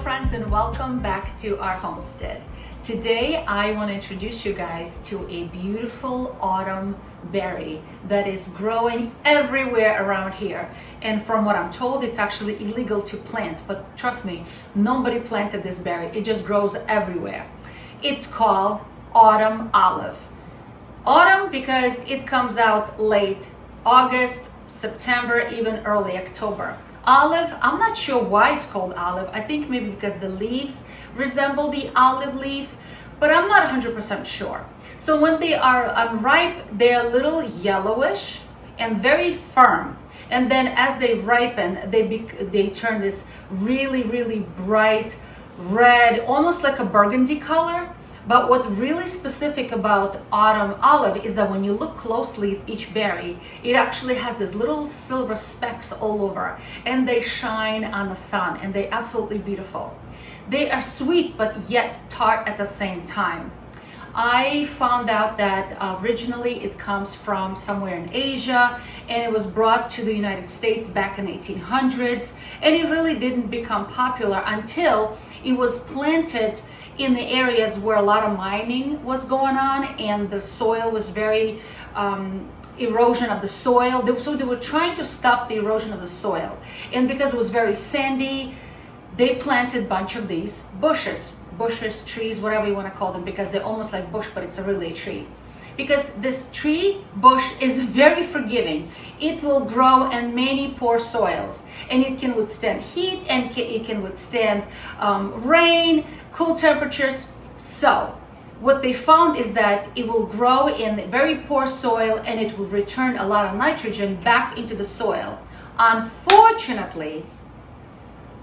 friends, and welcome back to our homestead. Today I want to introduce you guys to a beautiful autumn berry that is growing everywhere around here. And from what I'm told, it's actually illegal to plant, but trust me, nobody planted this berry. It just grows everywhere. It's called autumn olive. Autumn because it comes out late August, September, even early October. Olive, I'm not sure why it's called olive. I think maybe because the leaves resemble the olive leaf, but I'm not 100% sure. So when they are unripe, they're a little yellowish and very firm. And then as they ripen, they turn this really bright red, almost like a burgundy color. But what's really specific about autumn olive is that when you look closely at each berry, it actually has these little silver specks all over, and they shine on the sun, and they're absolutely beautiful. They are sweet but yet tart at the same time. I found out that originally it comes from somewhere in Asia, and it was brought to the United States back in the 1800s, and it really didn't become popular until it was planted in the areas where a lot of mining was going on, and the soil was very erosion of the soil. So they were trying to stop the erosion of the soil, and because it was very sandy, they planted a bunch of these bushes, trees, whatever you want to call them, because they're almost like bush, but it's really a tree. Because this tree bush is very forgiving. It will grow in many poor soils, and it can withstand heat, and it can withstand rain, cool temperatures. So what they found is that it will grow in very poor soil, and it will return a lot of nitrogen back into the soil. Unfortunately,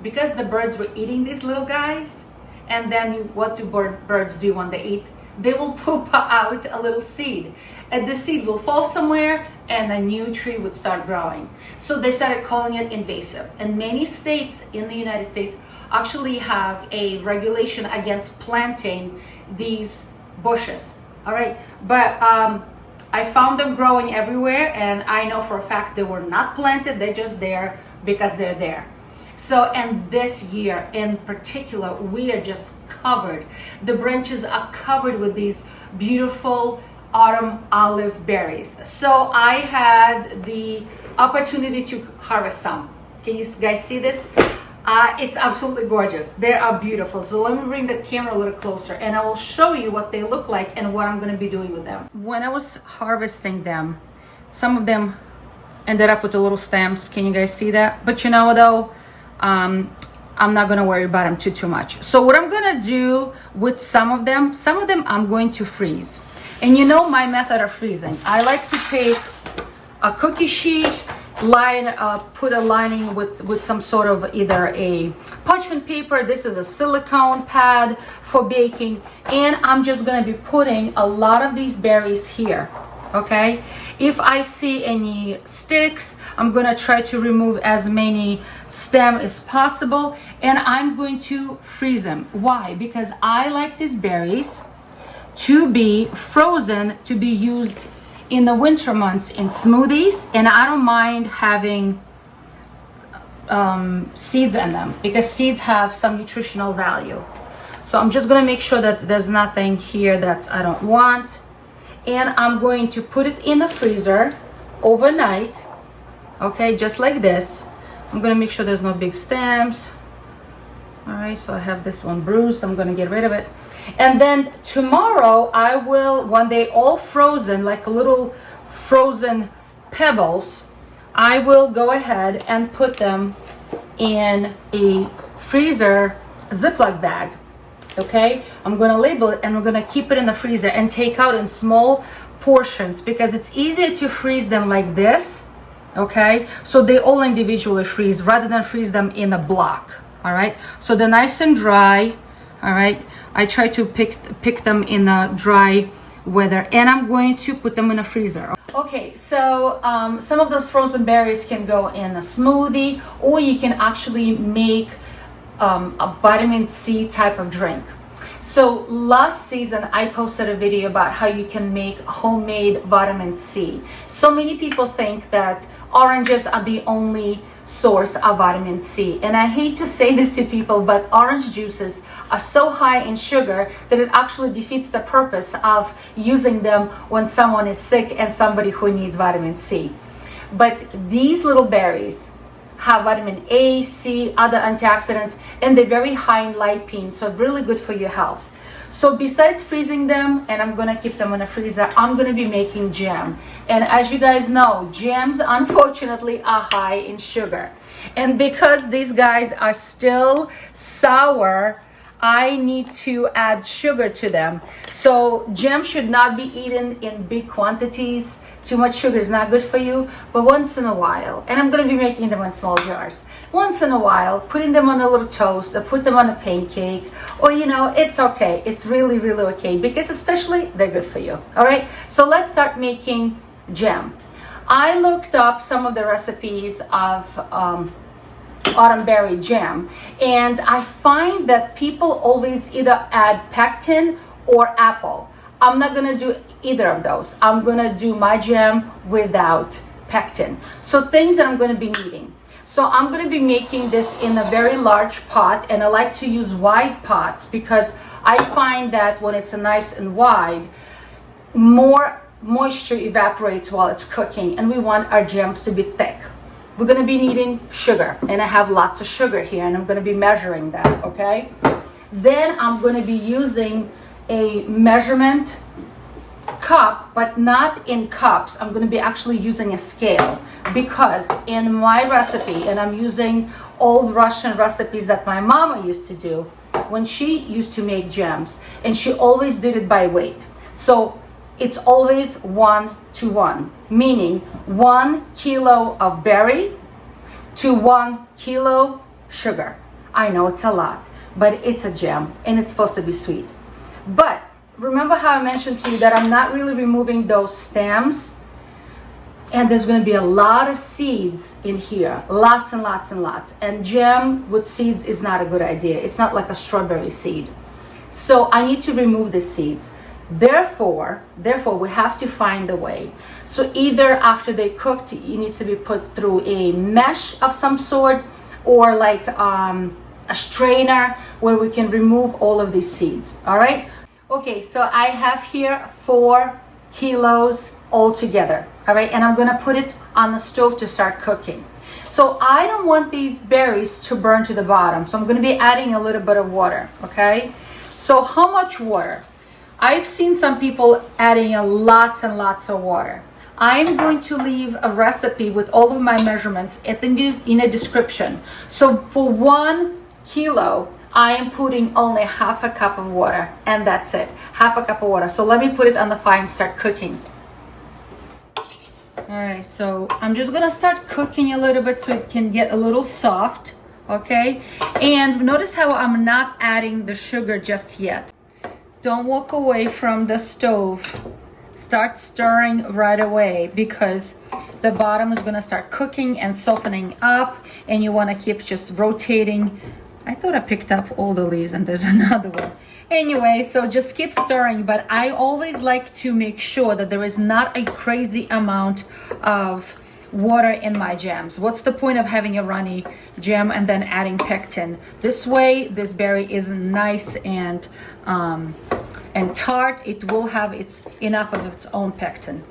because the birds were eating these little guys, and then what do birds do when they eat? They will poop out a little seed, and the seed will fall somewhere, and a new tree would start growing. So they started calling it invasive, and many states in the United States actually have a regulation against planting these bushes. All right, but I found them growing everywhere, and I know for a fact they were not planted. They're just there because they're there. So, and this year in particular, we are just covered. The branches are covered with these beautiful autumn olive berries. So I had the opportunity to harvest some. Can you guys see this? It's absolutely gorgeous. They are beautiful. So let me bring the camera a little closer, and I will show you what they look like and what I'm going to be doing with them. When I was harvesting them, some of them ended up with the little stems. Can you guys see that? But you know though, I'm not going to worry about them too much. So what I'm going to do with some of them I'm going to freeze. And you know my method of freezing. I like to take a cookie sheet, put a lining with some sort of either a parchment paper. This is a silicone pad for baking, and I'm just going to be putting a lot of these berries here. Okay, if I see any sticks, I'm going to try to remove as many stems as possible, and I'm going to freeze them. Why? Because I like these berries to be frozen, to be used in the winter months in smoothies, and I don't mind having seeds in them because seeds have some nutritional value. So I'm just going to make sure that there's nothing here that I don't want, and I'm going to put it in the freezer overnight. Okay, just like this. I'm going to make sure there's no big stems. All right, so I have this one bruised. I'm going to get rid of it. And then tomorrow I will, when they all frozen, like little frozen pebbles, I will go ahead and put them in a freezer Ziploc bag. Okay, I'm going to label it, and we're going to keep it in the freezer and take out in small portions because it's easier to freeze them like this. Okay, so they all individually freeze rather than freeze them in a block. All right, so they're nice and dry. All right, I try to pick them in a dry weather, and I'm going to put them in a freezer. Okay, so some of those frozen berries can go in a smoothie, or you can actually make a vitamin C type of drink. So last season I posted a video about how you can make homemade vitamin C. So many people think that oranges are the only source of vitamin C. And I hate to say this to people, but orange juices are so high in sugar that it actually defeats the purpose of using them when someone is sick and somebody who needs vitamin C. But these little berries have vitamin A, C, other antioxidants, and they're very high in lipine, so really good for your health. So besides freezing them, and I'm gonna keep them in a freezer, I'm gonna be making jam. And as you guys know, jams unfortunately are high in sugar. And because these guys are still sour, I need to add sugar to them. So jam should not be eaten in big quantities. Too much sugar is not good for you, but once in a while, and I'm going to be making them in small jars. Once in a while, putting them on a little toast or put them on a pancake, or it's okay. It's really, really okay, because especially they're good for you. All right, so let's start making jam. I looked up some of the recipes of autumn berry jam, and I find that people always either add pectin or apple. I'm not gonna do either of those. I'm gonna do my jam without pectin. So things that I'm gonna be needing. So I'm gonna be making this in a very large pot, and I like to use wide pots because I find that when it's nice and wide, more moisture evaporates while it's cooking, and we want our jams to be thick. We're gonna be needing sugar, and I have lots of sugar here, and I'm gonna be measuring that, okay? Then I'm gonna be using a measurement cup, but not in cups. I'm going to be actually using a scale, because in my recipe, and I'm using old Russian recipes that my mama used to do when she used to make jams, and she always did it by weight. So it's always 1-to-1, meaning 1 kilo of berry to 1 kilo sugar. I know it's a lot, but it's a jam, and it's supposed to be sweet. But remember how I mentioned to you that I'm not really removing those stems, and there's going to be a lot of seeds in here, lots and lots and lots, and jam with seeds is not a good idea. It's not like a strawberry seed, so I need to remove the seeds. Therefore we have to find a way. So either after they cooked, it needs to be put through a mesh of some sort, or like a strainer where we can remove all of these seeds. All right, okay, so I have here 4 kilos all together. All right, and I'm gonna put it on the stove to start cooking. So I don't want these berries to burn to the bottom, so I'm gonna be adding a little bit of water. Okay, so how much water? I've seen some people adding lots and lots of water. I'm going to leave a recipe with all of my measurements in a description. So for 1 kilo, I am putting only half a cup of water, and that's it, half a cup of water. So let me put it on the fire and start cooking. All right, so I'm just gonna start cooking a little bit so it can get a little soft, okay? And notice how I'm not adding the sugar just yet. Don't walk away from the stove. Start stirring right away, because the bottom is gonna start cooking and softening up, and you wanna keep just rotating. I thought I picked up all the leaves, and there's another one. Anyway, so just keep stirring, but I always like to make sure that there is not a crazy amount of water in my jams. What's the point of having a runny jam and then adding pectin? This way, this berry is nice and tart. It will have enough of its own pectin.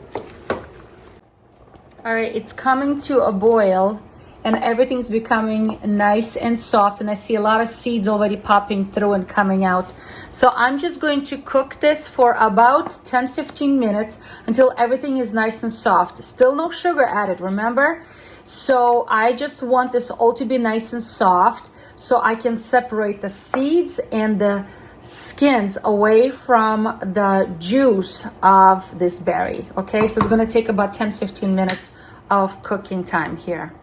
All right, it's coming to a boil, and everything's becoming nice and soft, and I see a lot of seeds already popping through and coming out. So I'm just going to cook this for about 10-15 minutes until everything is nice and soft. Still no sugar added, remember? So I just want this all to be nice and soft so I can separate the seeds and the skins away from the juice of this berry. Okay, so it's going to take about 10-15 minutes of cooking time here.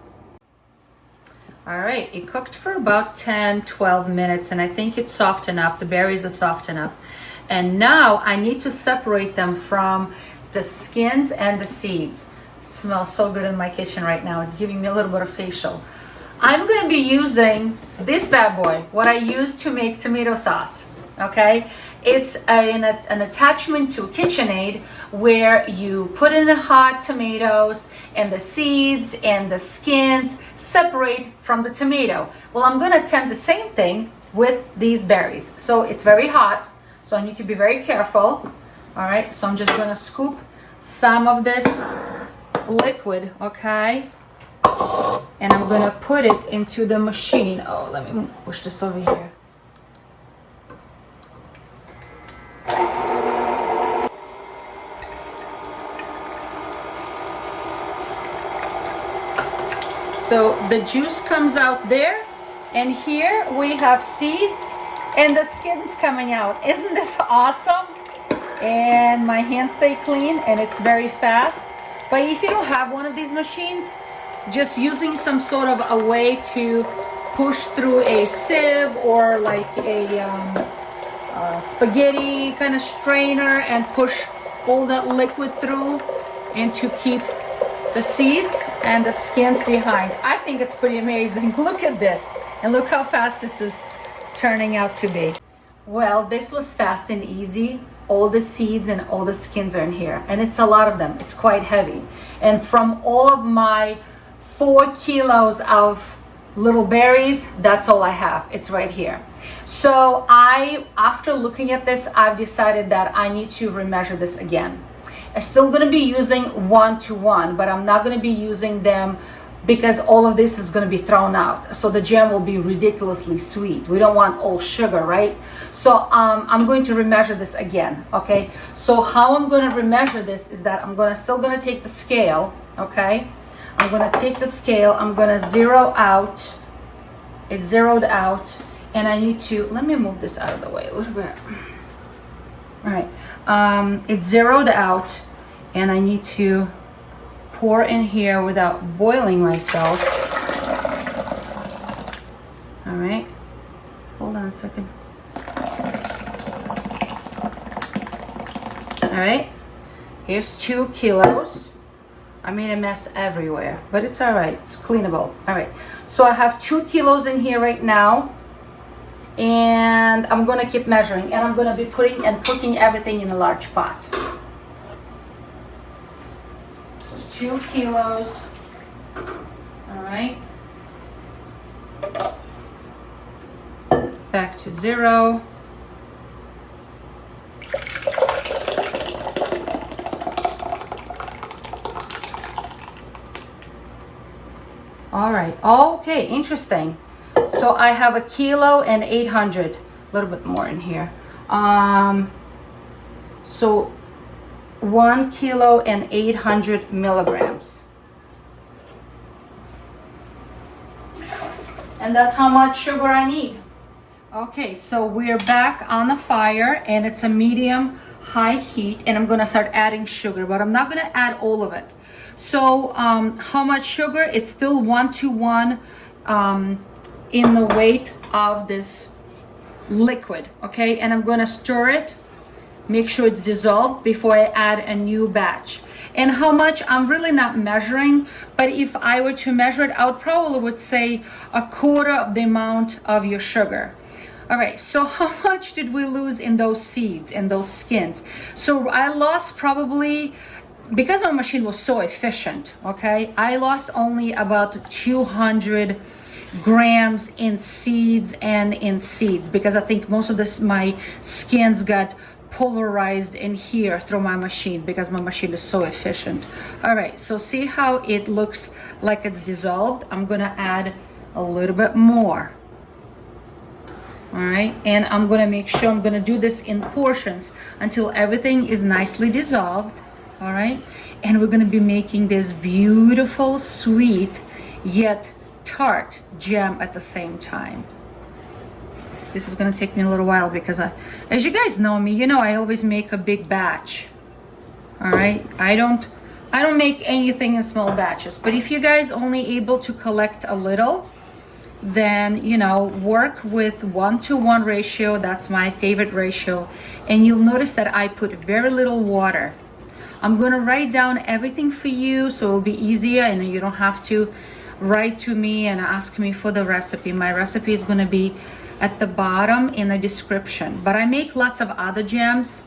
All right, it cooked for about 10-12 minutes, and I think it's soft enough. The berries are soft enough. And now I need to separate them from the skins and the seeds. It smells so good in my kitchen right now. It's giving me a little bit of facial. I'm going to be using this bad boy, what I use to make tomato sauce, okay? It's an attachment to KitchenAid where you put in the hot tomatoes and the seeds and the skins separate from the tomato. Well, I'm going to attempt the same thing with these berries. So it's very hot, so I need to be very careful. All right, so I'm just going to scoop some of this liquid, okay? And I'm going to put it into the machine. Oh, let me push this over here. So the juice comes out there, and here we have seeds and the skins coming out. Isn't this awesome? And my hands stay clean and it's very fast. But if you don't have one of these machines, just using some sort of a way to push through a sieve or like a spaghetti kind of strainer and push all that liquid through and to keep the seeds and the skins behind. I think it's pretty amazing. Look at this, and look how fast this is turning out to be. Well, this was fast and easy. All the seeds and all the skins are in here, and it's a lot of them. It's quite heavy. And from all of my 4 kilos of little berries, that's all I have. It's right here. So after looking at this, I've decided that I need to remeasure this again. I'm still going to be using 1-to-1, but I'm not going to be using them because all of this is going to be thrown out. So the jam will be ridiculously sweet. We don't want all sugar, right? So I'm going to remeasure this again, okay? So how I'm going to remeasure this is that I'm still going to take the scale, okay? I'm going to take the scale. I'm going to zero out. It's zeroed out. And I need to, let me move this out of the way a little bit. All right. It's zeroed out, and I need to pour in here without boiling myself. All right, hold on a second. All right, here's 2 kilos. I made a mess everywhere, but it's all right, it's cleanable. All right, so I have 2 kilos in here right now. And I'm going to keep measuring, and I'm going to be putting and cooking everything in a large pot. So 2 kilos. All right. Back to 0. All right. Okay, interesting. So I have 1 kilo and 800, a little bit more in here. So 1 kilo and 800 milligrams. And that's how much sugar I need. Okay, so we're back on the fire, and it's a medium high heat, and I'm gonna start adding sugar, but I'm not gonna add all of it. So how much sugar? It's still 1-to-1 in the weight of this liquid, okay? And I'm gonna stir it, make sure it's dissolved before I add a new batch. And how much, I'm really not measuring, but if I were to measure it, I would probably would say 1/4 of the amount of your sugar. All right, so how much did we lose in those seeds and those skins? So I lost probably, because my machine was so efficient, okay, I lost only about 200 grams in seeds and in seeds, because I think most of this, my skins got pulverized in here through my machine because my machine is so efficient. All right, so see how it looks like it's dissolved? I'm gonna add a little bit more. All right, and I'm gonna make sure I'm gonna do this in portions until everything is nicely dissolved. All right, and we're gonna be making this beautiful, sweet, yet tart jam at the same time. This is gonna take me a little while because as you guys know me, you know I always make a big batch. All right, I don't make anything in small batches, but if you guys only able to collect a little, then you know, work with 1-to-1 ratio. That's my favorite ratio. And you'll notice that I put very little water. I'm gonna write down everything for you so it'll be easier and you don't have to write to me and ask me for the recipe. My recipe is gonna be at the bottom in the description. But I make lots of other jams,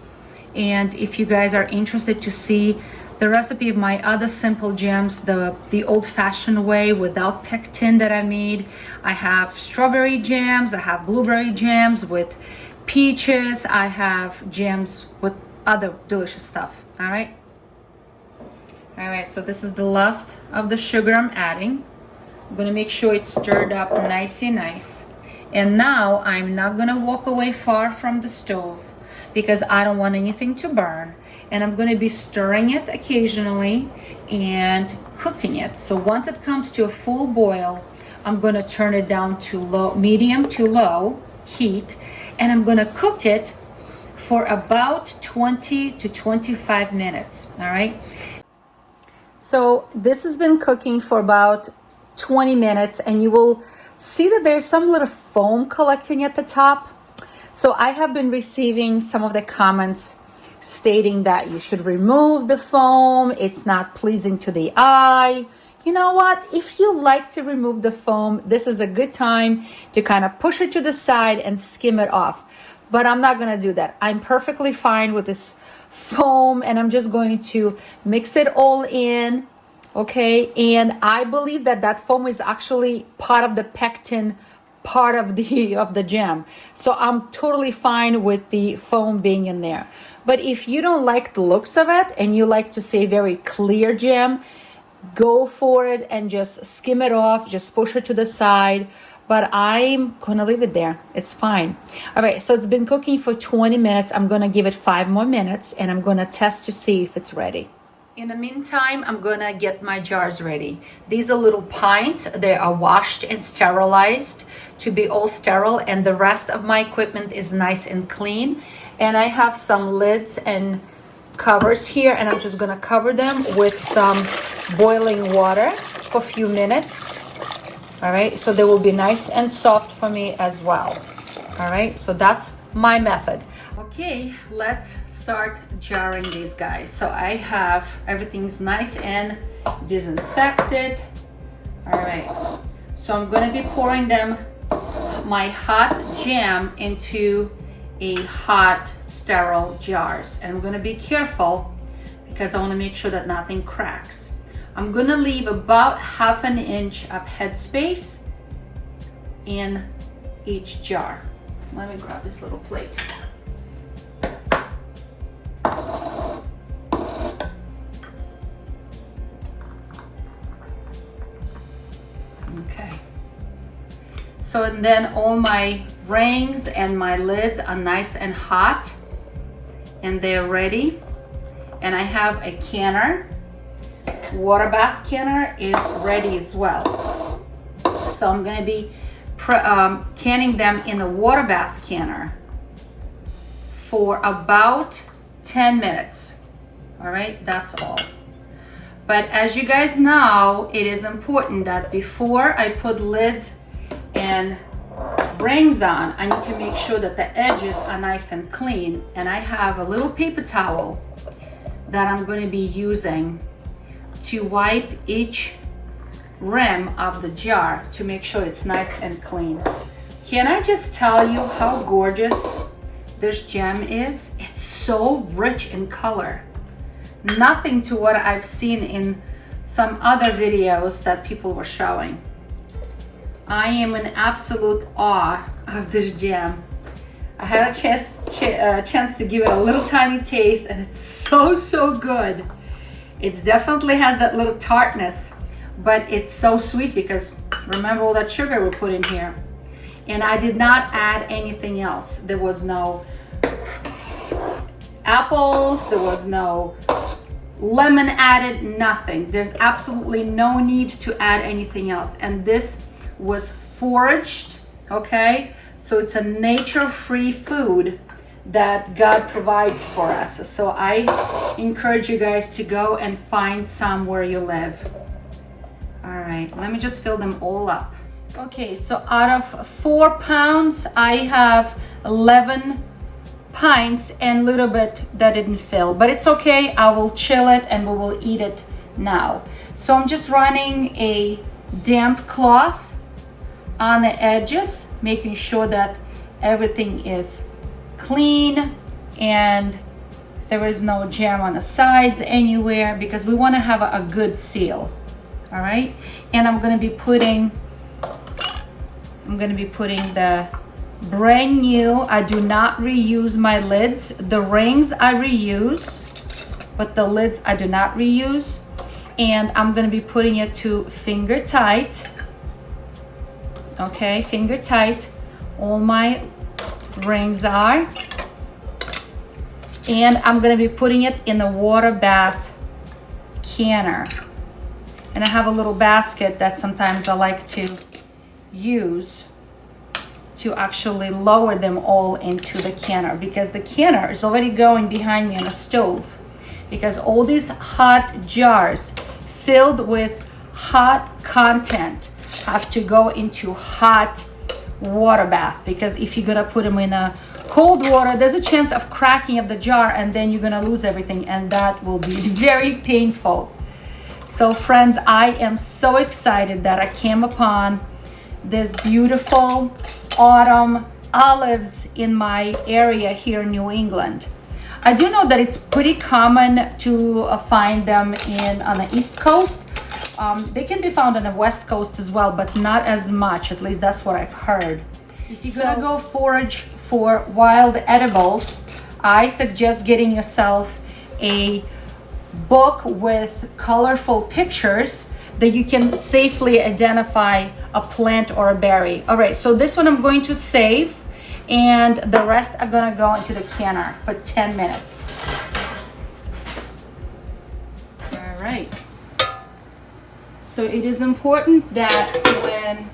and if you guys are interested to see the recipe of my other simple jams, the old-fashioned way without pectin that I made, I have strawberry jams, I have blueberry jams with peaches, I have jams with other delicious stuff. All right, so this is the last of the sugar I'm adding. I'm gonna make sure it's stirred up nice. And now I'm not gonna walk away far from the stove because I don't want anything to burn. And I'm gonna be stirring it occasionally and cooking it. So once it comes to a full boil, I'm gonna turn it down to low, medium to low heat, and I'm gonna cook it for about 20 to 25 minutes, all right? So this has been cooking for about 20 minutes, and you will see that there's some little foam collecting at the top. So I have been receiving some of the comments stating that you should remove the foam. It's not pleasing to the eye. You know what? If you like to remove the foam, this is a good time to kind of push it to the side and skim it off. But I'm not going to do that. I'm perfectly fine with this foam, and I'm just going to mix it all in. Okay, and I believe that that foam is actually part of the pectin part of the jam. So I'm totally fine with the foam being in there. But if you don't like the looks of it and you like to say very clear jam, go for it and just skim it off, just push it to the side. But I'm gonna leave it there. It's fine. All right, so it's been cooking for 20 minutes. I'm gonna give it 5 more minutes, and I'm gonna test to see if it's ready. In the meantime, I'm gonna get my jars ready. These are little pints. They are washed and sterilized to be all sterile, and the rest of my equipment is nice and clean. And I have some lids and covers here, and I'm just gonna cover them with some boiling water for a few minutes. All right, so they will be nice and soft for me as well. All right, so that's my method. Okay, let's start jarring these guys. So I have everything's nice and disinfected. All right, so I'm going to be pouring them, my hot jam, into a hot sterile jars, and I'm going to be careful because I want to make sure that nothing cracks. I'm going to leave about 1/2 inch of headspace in each jar. Let me grab this little plate. Okay, so and then all my rings and my lids are nice and hot, and they're ready. And I have a canner, water bath canner is ready as well. So I'm going to be canning them in a water bath canner for about 10 minutes. All right, that's all. But as you guys know, it is important that before I put lids and rings on, I need to make sure that the edges are nice and clean. And I have a little paper towel that I'm going to be using to wipe each rim of the jar to make sure it's nice and clean. Can I just tell you how gorgeous this jam is? It's so rich in color. Nothing to what I've seen in some other videos that people were showing. I am in absolute awe of this jam. I had a chance to give it a little tiny taste, and it's so good. It definitely has that little tartness, but it's so sweet because remember all that sugar we put in here. And I did not add anything else. There was no apples, there was no lemon added, nothing. There's absolutely no need to add anything else. And this was foraged, okay? So it's a nature-free food that God provides for us. So I encourage you guys to go and find some where you live. All right, let me just fill them all up. Okay, so out of 4 pounds, I have 11 pints and a little bit that didn't fill, but it's okay. I will chill it and we will eat it now. So I'm just running a damp cloth on the edges, making sure that everything is clean and there is no jam on the sides anywhere, because we want to have a good seal. All right, and I'm going to be putting the brand new, I do not reuse my lids. The rings I reuse, but the lids I do not reuse. And I'm going to be putting it to finger tight. Okay, finger tight. All my rings are. And I'm going to be putting it in the water bath canner. And I have a little basket that sometimes I like to use to actually lower them all into the canner, because the canner is already going behind me on the stove, because all these hot jars filled with hot content have to go into hot water bath, because if you're gonna put them in a cold water, there's a chance of cracking of the jar, and then you're gonna lose everything, and that will be very painful. So friends, I am so excited that I came upon this beautiful autumn olives in my area here in New England. I do know that it's pretty common to find them on the East Coast. They can be found on the West Coast as well, but not as much. At least that's what I've heard. If you're gonna go forage for wild edibles, I suggest getting yourself a book with colorful pictures that you can safely identify a plant or a berry. All right, so this one I'm going to save, and the rest are gonna go into the canner for 10 minutes. All right. So it is important that when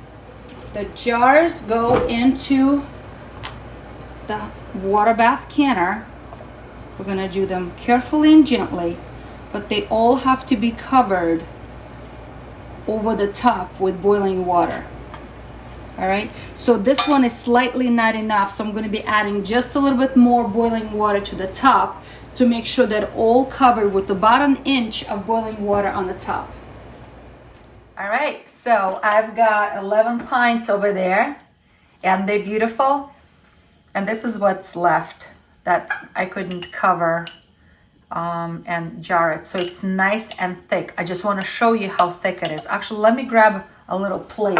the jars go into the water bath canner, we're gonna do them carefully and gently, but they all have to be covered over the top with boiling water. All right, so this one is slightly not enough, so I'm going to be adding just a little bit more boiling water to the top to make sure that all covered with about an inch of boiling water on the top. All right, so I've got 11 pints over there, and they're beautiful, and this is what's left that I couldn't cover and jar it, so it's nice and thick. I just want to show you how thick it is. Actually, let me grab a little plate.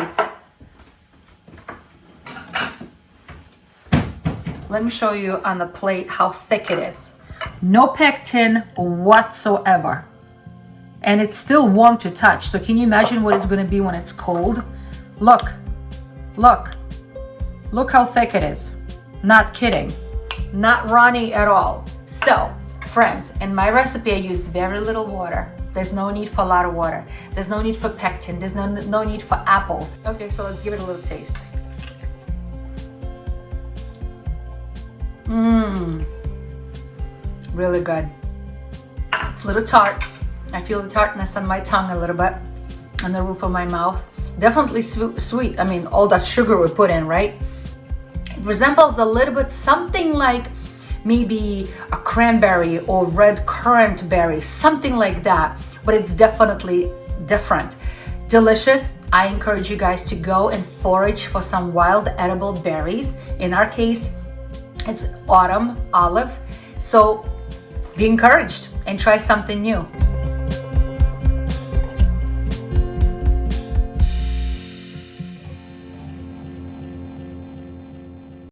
Let me show you on the plate how thick it is. No pectin whatsoever, and it's still warm to touch. So can you imagine what it's going to be when it's cold? Look how thick it is. Not kidding, not runny at all. So friends, in my recipe, I use very little water. There's no need for a lot of water. There's no need for pectin. There's no need for apples. Okay, so let's give it a little taste. Really good. It's a little tart. I feel the tartness on my tongue a little bit, on the roof of my mouth. Definitely sweet. I mean, all that sugar we put in, right? It resembles a little bit something like maybe a cranberry or red currant berry, something like that, but it's definitely different. Delicious. I encourage you guys to go and forage for some wild edible berries. In our case, it's autumn olive. So be encouraged and try something new.